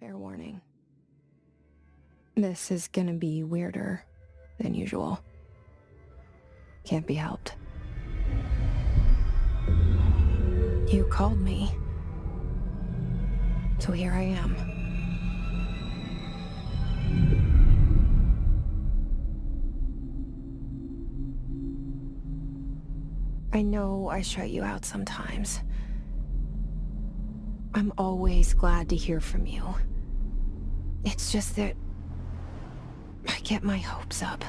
Fair warning. This is gonna be weirder than usual. Can't be helped. You called me. So here I am. I know I shut you out sometimes. I'm always glad to hear from you. It's just that I get my hopes up.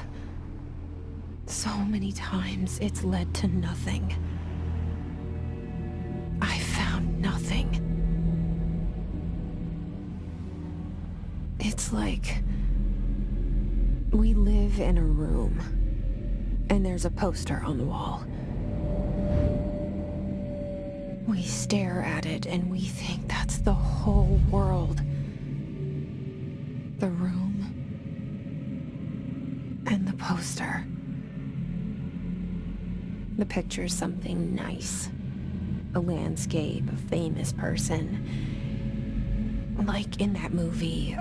So many times it's led to nothing. I found nothing. It's like we live in a room and there's a poster on the wall. We stare at it and we think that's the whole world. The room and the poster. The picture's something nice. A landscape, a famous person. Like in that movie,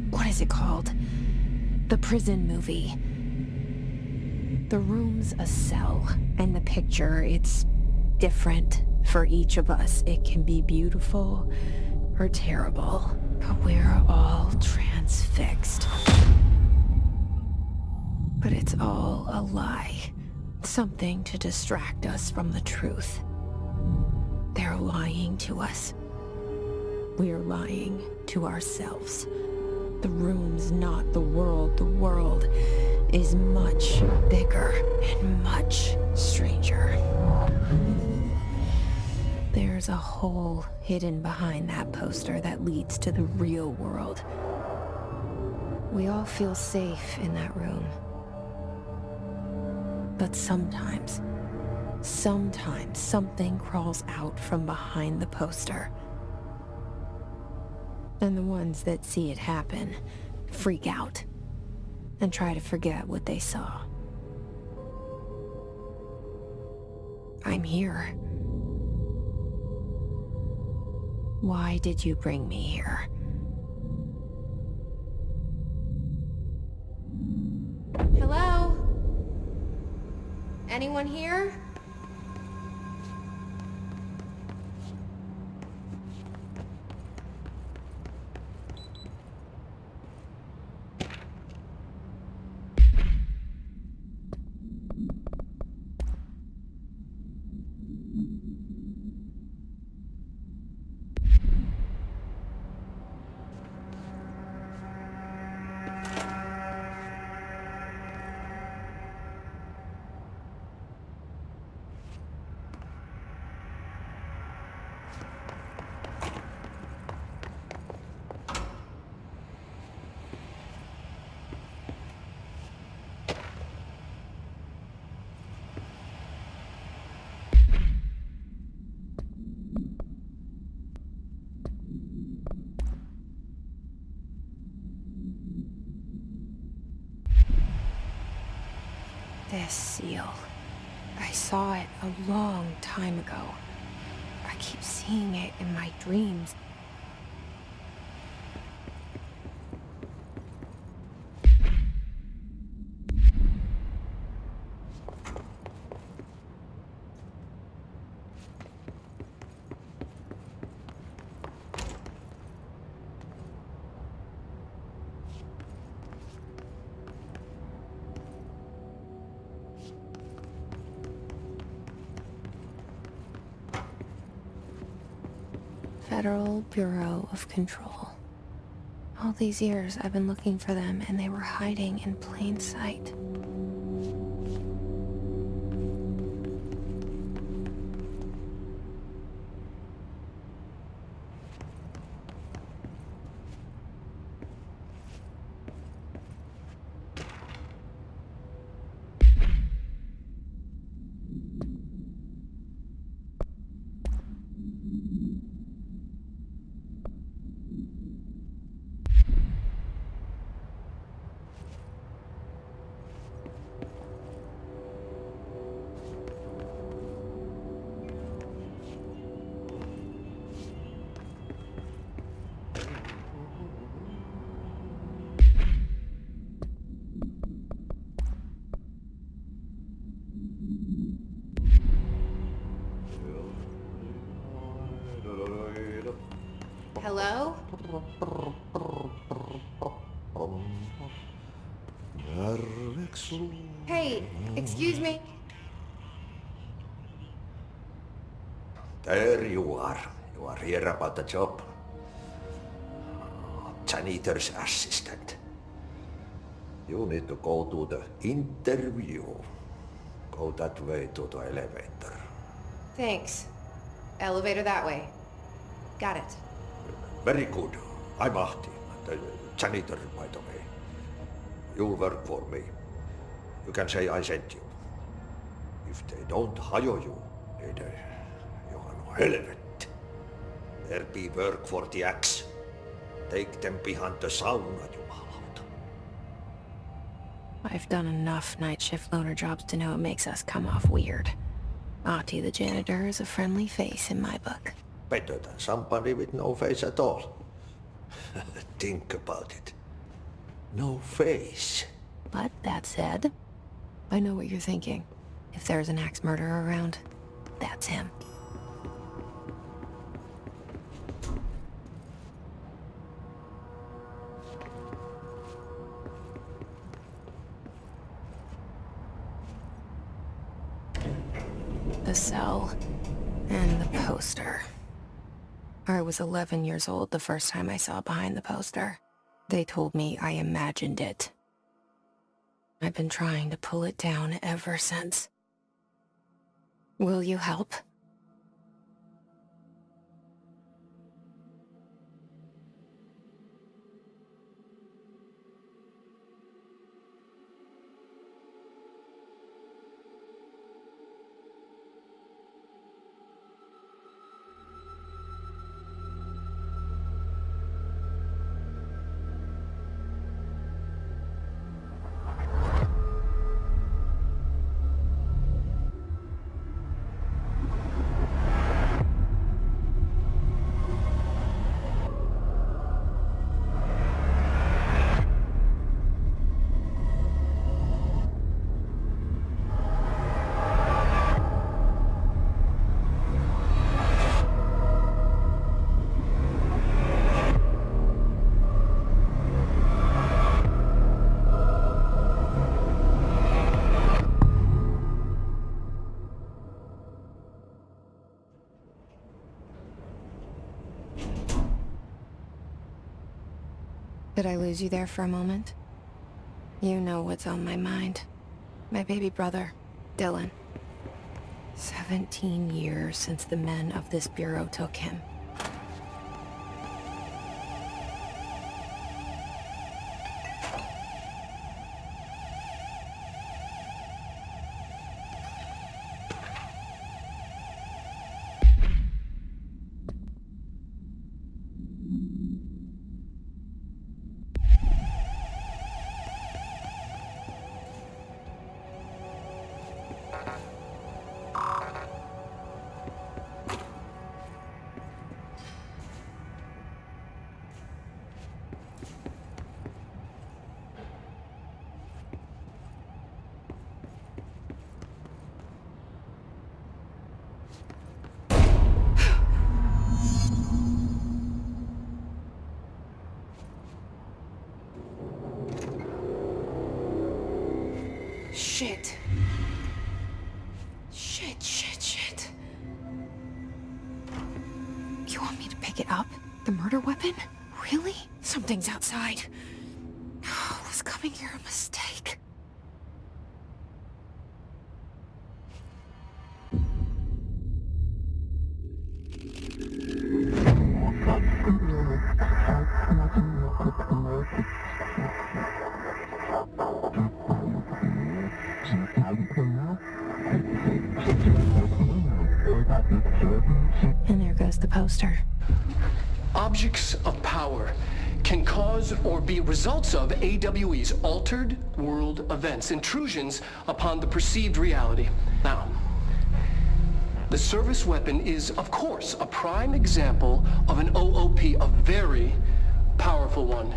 what is it called? The prison movie. The room's a cell, and the picture, it's different for each of us. It can be beautiful or terrible, but we're all transfixed. But it's all a lie. Something to distract us from the truth. They're lying to us. We're lying to ourselves. The room's not the world. The world is much bigger and much stranger. There's a hole hidden behind that poster that leads to the real world. We all feel safe in that room. But sometimes something crawls out from behind the poster. And the ones that see it happen freak out and try to forget what they saw. I'm here. Why did you bring me here? Hello? Anyone here? This seal. I saw it a long time ago. I keep seeing it in my dreams. Federal Bureau of Control. All these years I've been looking for them and they were hiding in plain sight. Hello? Hey, excuse me? There you are. You are here about the job. Janitor's assistant. You need to go to the interview. Go that way to the elevator. Thanks. Elevator that way. Got it. Very good. I'm Ahti, the janitor, by the way. You'll work for me. You can say I sent you. If they don't hire you, you are no helvet. There be work for the axe. Take them behind the sauna, jumalauta. I've done enough night shift loner jobs to know it makes us come off weird. Ahti the janitor is a friendly face in my book. Better than somebody with no face at all. Think about it. No face. But that said, I know what you're thinking. If there's an axe murderer around, that's him. The cell and the poster. I was 11 years old the first time I saw behind the poster. They told me I imagined it. I've been trying to pull it down ever since. Will you help? Did I lose you there for a moment? You know what's on my mind. My baby brother, Dylan. 17 years since the men of this bureau took him. Shit. Shit. You want me to pick it up? The murder weapon? Really? Something's outside. Was coming here a mistake? And there goes the poster. Objects of power can cause or be results of AWE's altered world events, intrusions upon the perceived reality. Now, the service weapon is, of course, a prime example of an OOP, a very powerful one,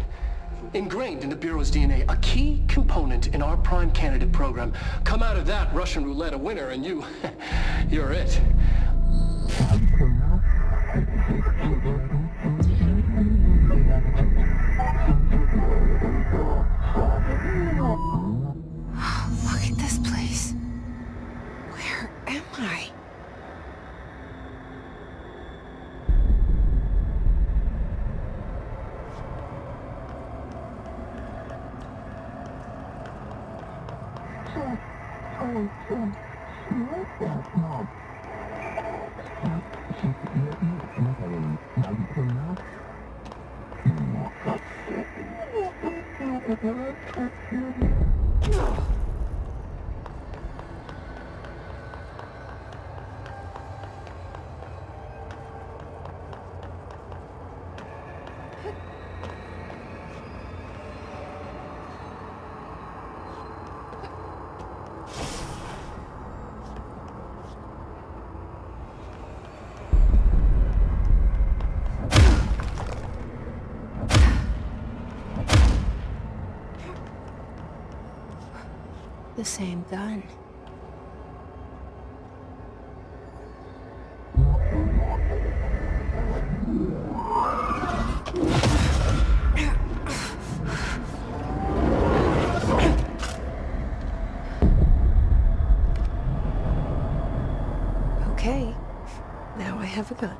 ingrained in the Bureau's DNA, a key component in our prime candidate program. Come out of that Russian roulette a winner and you're it. am I? The same gun. Okay, now I have a gun.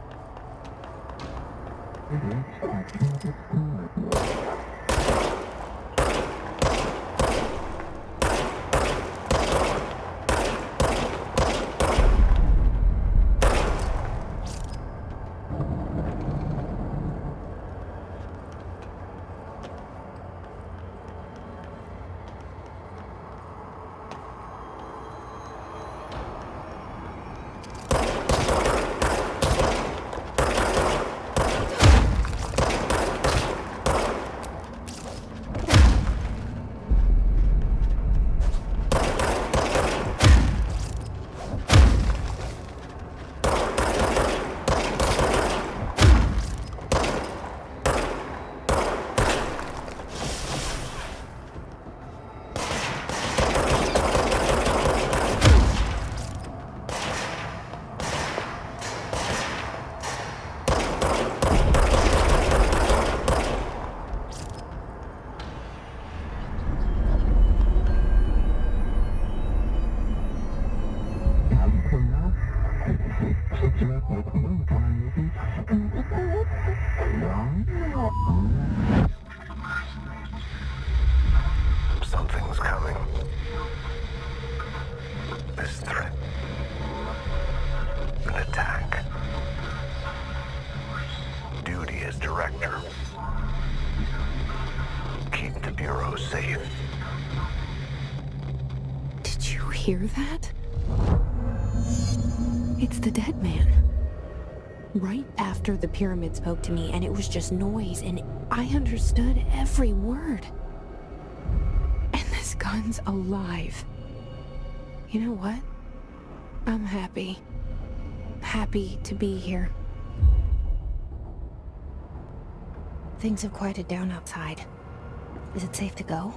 Something's coming. This threat. An attack. Duty as director. Keep the Bureau safe. Did you hear that? It's the dead man. Right after the pyramid spoke to me, and it was just noise, and I understood every word. And this gun's alive. You know what? I'm happy. Happy to be here. Things have quieted down outside. Is it safe to go?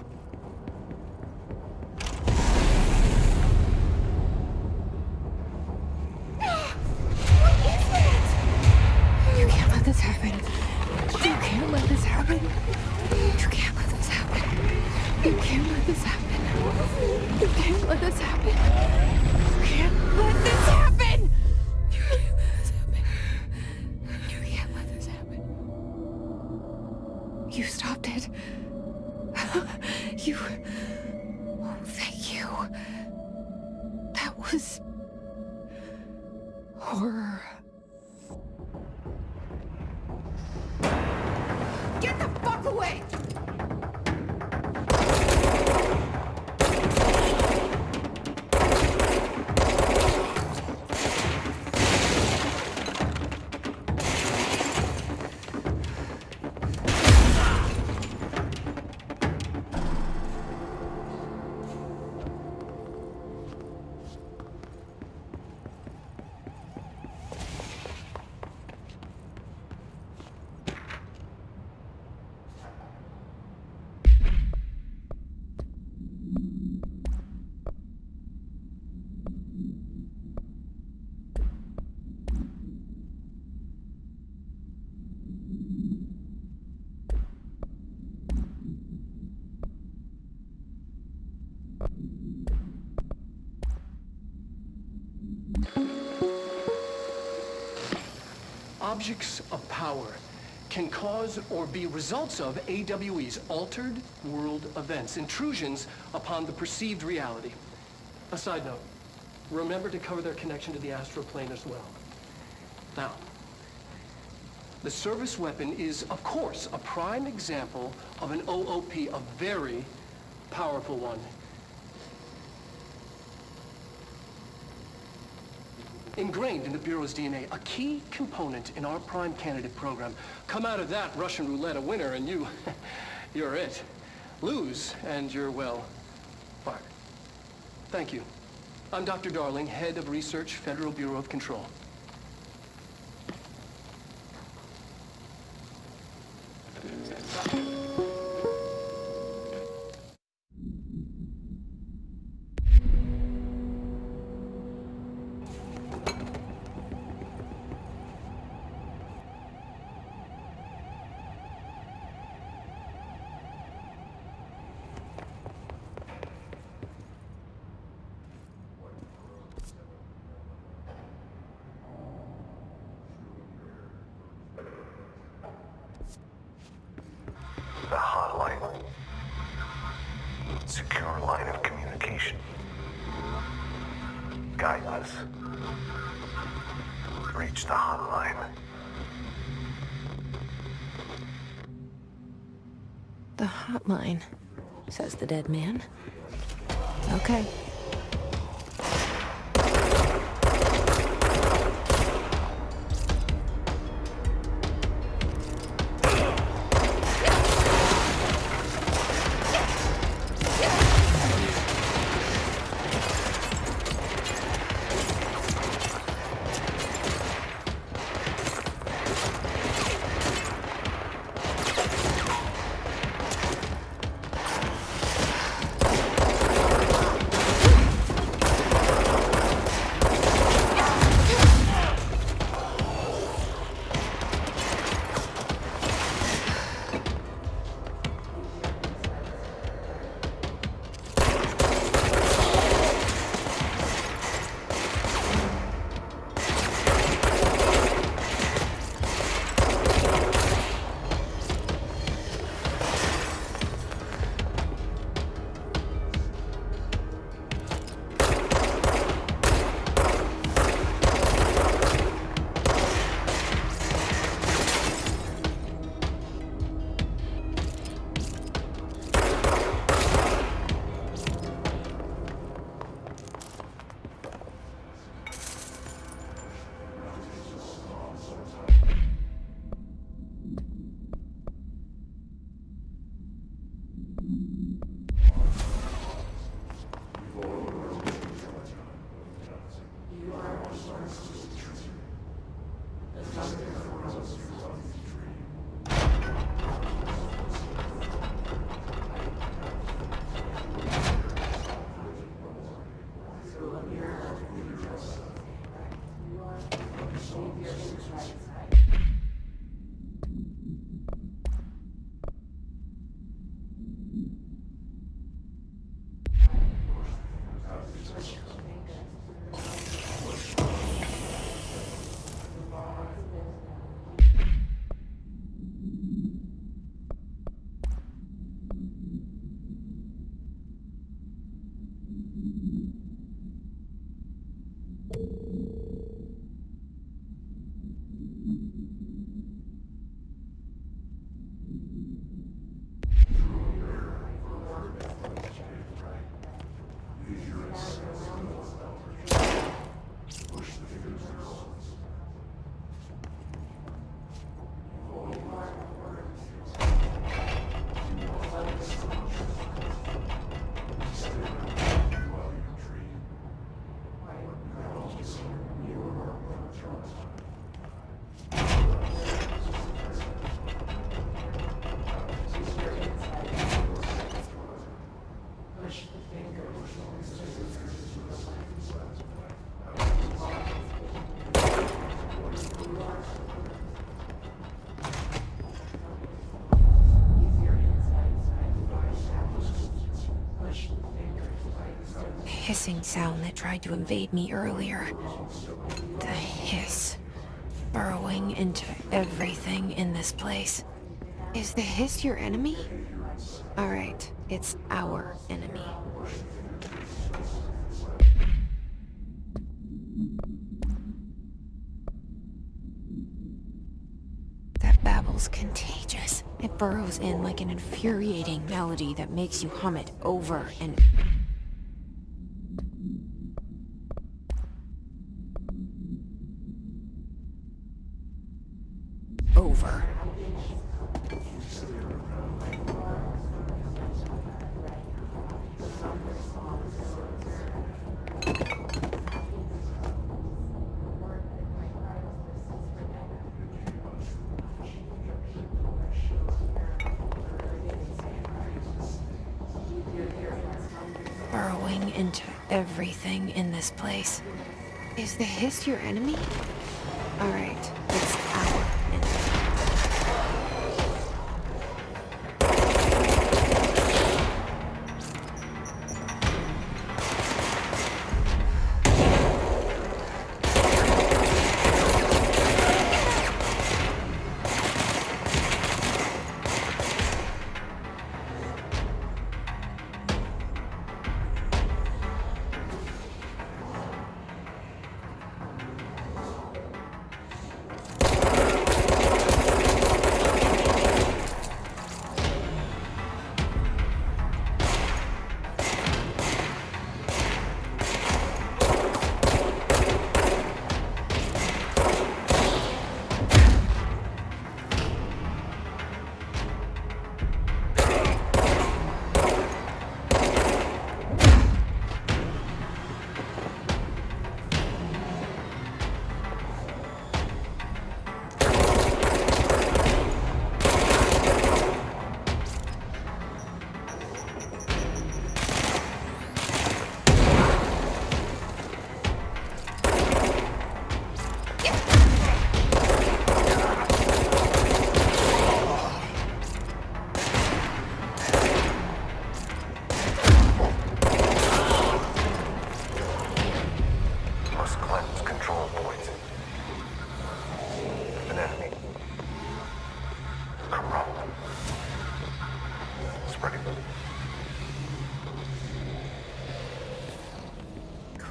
You can't let this happen. You can't let this happen. You can't let this happen. You can't let this happen. You can't let this happen. You can't let this happen. You can't let this happen. You can't let this happen. You stopped it. Objects of power can cause or be results of AWE's altered world events, intrusions upon the perceived reality. A side note, remember to cover their connection to the astral plane as well. Now, the service weapon is, of course, a prime example of an OOP, a very powerful one. Ingrained in the Bureau's DNA, a key component in our prime candidate program. Come out of that Russian roulette a winner and you're it. Lose and you're, well, fired. Thank you. I'm Dr. Darling, Head of Research, Federal Bureau of Control. The hotline. Secure line of communication. Guidance. Reach the hotline. The hotline, says the dead man. Okay. hissing sound that tried to invade me earlier. The hiss. Burrowing into everything in this place. Is the hiss your enemy? Alright, it's our enemy. That babble's contagious. It burrows in like an infuriating melody that makes you hum it over and over. Burrowing into everything in this place. Is the hiss your enemy? Alright, it's our enemy.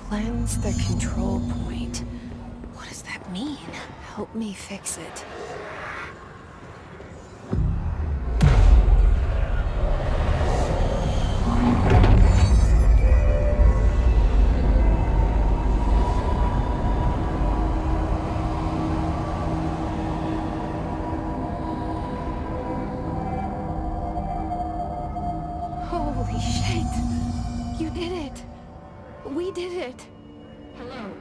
Cleanse the control point. What does that mean? Help me fix it. Holy shit! You did it! We did it! Hello?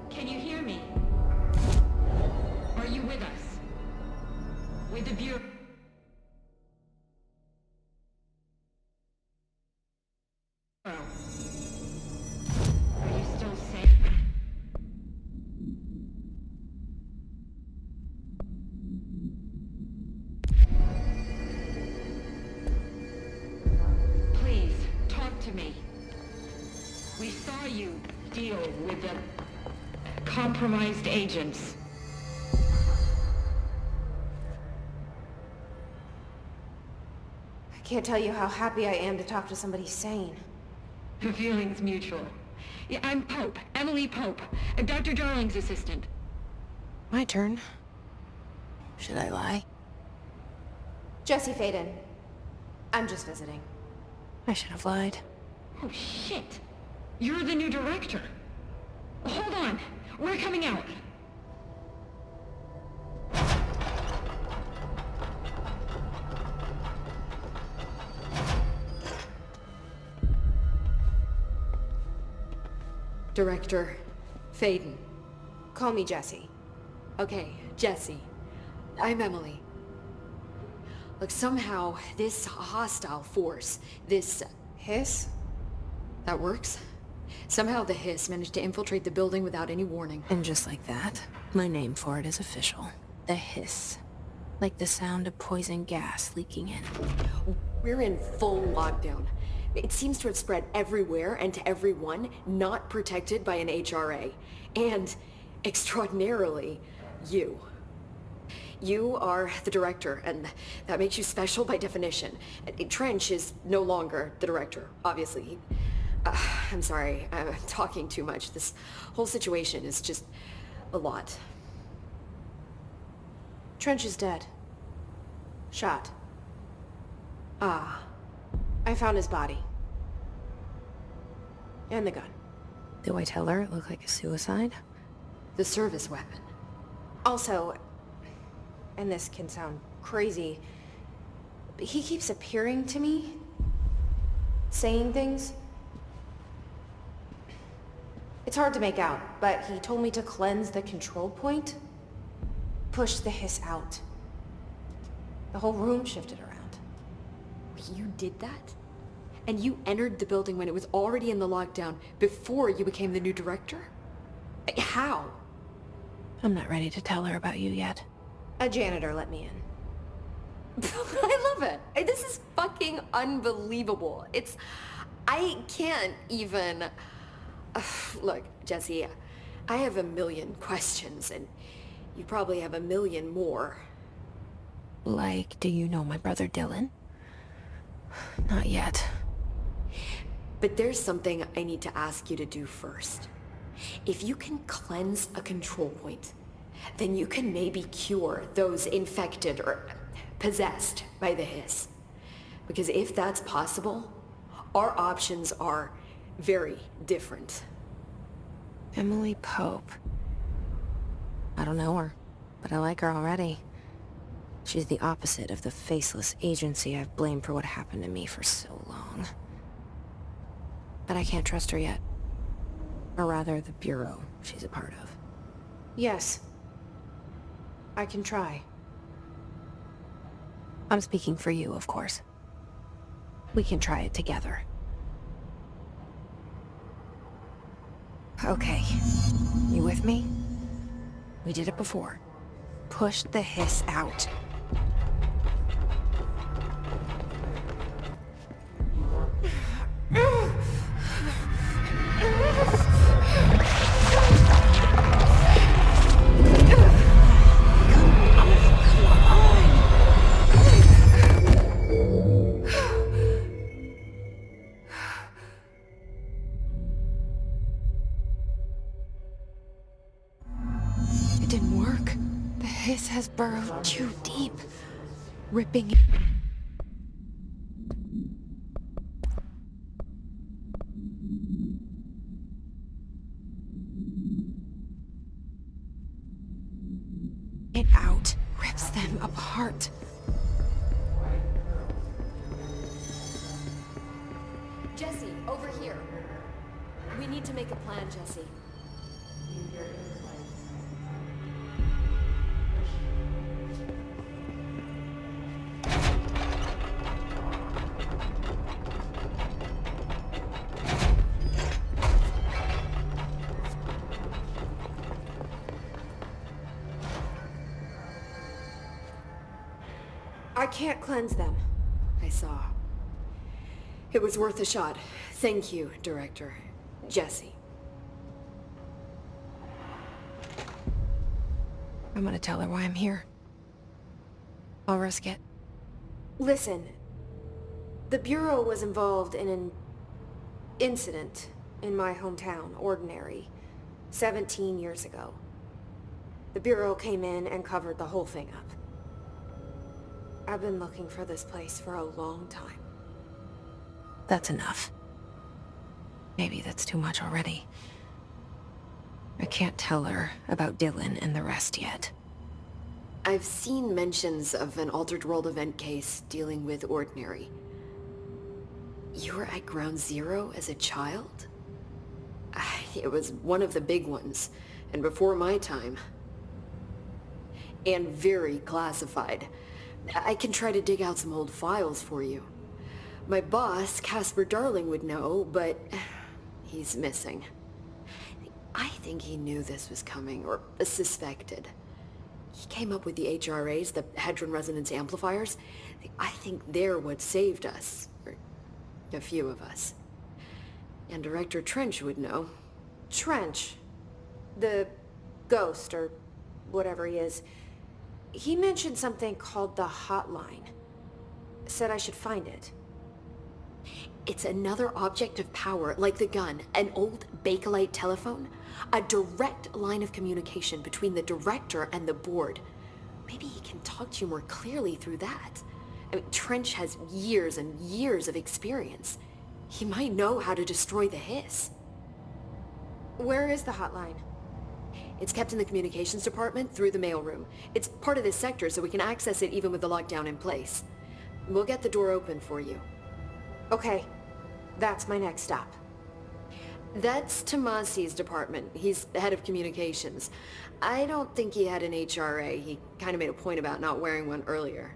Can you hear me? Are you with us? With the Bureau? Are you still safe? Please, talk to me. We saw you deal with the compromised agents. I can't tell you how happy I am to talk to somebody sane. The feeling's mutual. Yeah, I'm Pope, Emily Pope, Dr. Darling's assistant. My turn. Should I lie? Jesse Faden. I'm just visiting. I should have lied. Oh, shit. You're the new director. Hold on. We're coming out. Director Faden. Call me Jesse. Okay, Jesse. I'm Emily. Look, somehow this hostile force, this Hiss? that works? Somehow the hiss managed to infiltrate the building without any warning. And just like that, my name for it is official. The hiss. Like the sound of poison gas leaking in. We're in full lockdown. It seems to have spread everywhere and to everyone not protected by an HRA. And, extraordinarily, you. You are the director, and that makes you special by definition. Trench is no longer the director, obviously. I'm sorry, I'm talking too much. This whole situation is just a lot. Trench is dead. Shot. Ah, I found his body. And the gun. Do I tell her it looked like a suicide? the service weapon. Also, and this can sound crazy, but he keeps appearing to me, saying things. It's hard to make out, but he told me to cleanse the control point, push the hiss out. The whole room shifted around. You did that? And you entered the building when it was already in the lockdown before you became the new director? How? I'm not ready to tell her about you yet. A janitor let me in. I love it. This is fucking unbelievable. I can't even... Look, Jesse, I have a million questions, and you probably have a million more. Like, do you know my brother Dylan? Not yet. But there's something I need to ask you to do first. If you can cleanse a control point, then you can maybe cure those infected or possessed by the hiss. Because if that's possible, our options are very different. Emily Pope. I don't know her, but I like her already. She's the opposite of the faceless agency I've blamed for what happened to me for so long. But I can't trust her yet. Or rather, the bureau she's a part of. Yes. I can try. I'm speaking for you, of course. We can try it together. Okay. You with me? We did it before. Push the hiss out. It didn't work. The hiss has burrowed too deep, ripping... it out, rips them apart. Jesse, over here. We need to make a plan, Jesse. I can't cleanse them. I saw. It was worth a shot. Thank you, Director. Jesse. I'm gonna tell her why I'm here. I'll risk it. Listen, the Bureau was involved in an incident in my hometown, Ordinary, 17 years ago. The Bureau came in and covered the whole thing up. I've been looking for this place for a long time. That's enough. Maybe that's too much already. I can't tell her about Dylan and the rest yet. I've seen mentions of an Altered World event case dealing with Ordinary. You were at Ground Zero as a child? It was one of the big ones, and before my time. And very classified. I can try to dig out some old files for you. My boss, Casper Darling, would know, but he's missing. I think he knew this was coming, or suspected. He came up with the HRAs, the Hadron Resonance Amplifiers. I think they're what saved us. Or A few of us. And Director Trench would know. Trench. The ghost, or whatever he is. He mentioned something called the hotline. Said I should find it. It's another object of power, like the gun, an old Bakelite telephone. A direct line of communication between the director and the board. Maybe he can talk to you more clearly through that. I mean, Trench has years and years of experience. He might know how to destroy the hiss. Where is the hotline? It's kept in the communications department through the mailroom. It's part of this sector, so we can access it even with the lockdown in place. We'll get the door open for you. Okay, that's my next stop. That's Tomasi's department. He's the head of communications. I don't think he had an HRA. He kind of made a point about not wearing one earlier.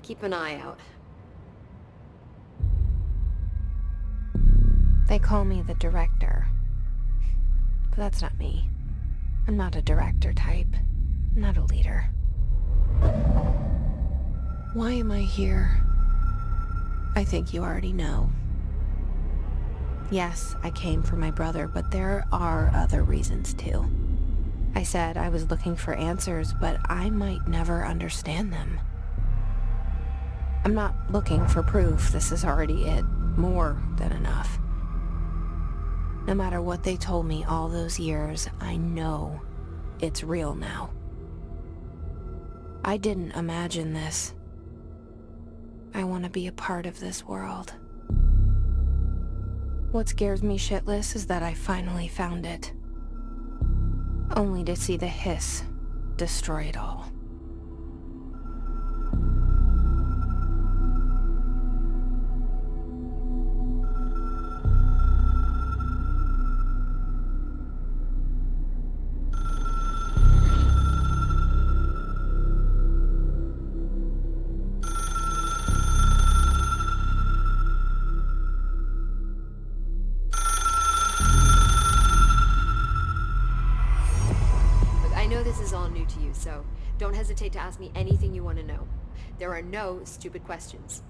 Keep an eye out. They call me the director. But that's not me. I'm not a director type. I'm not a leader. Why am I here? I think you already know. Yes, I came for my brother, but there are other reasons too. I said I was looking for answers, but I might never understand them. I'm not looking for proof. This is already it. More than enough. No matter what they told me all those years, I know it's real now. I didn't imagine this. I want to be a part of this world. What scares me shitless is that I finally found it. Only to see the hiss destroy it all. I know this is all new to you, so don't hesitate to ask me anything you want to know. There are no stupid questions.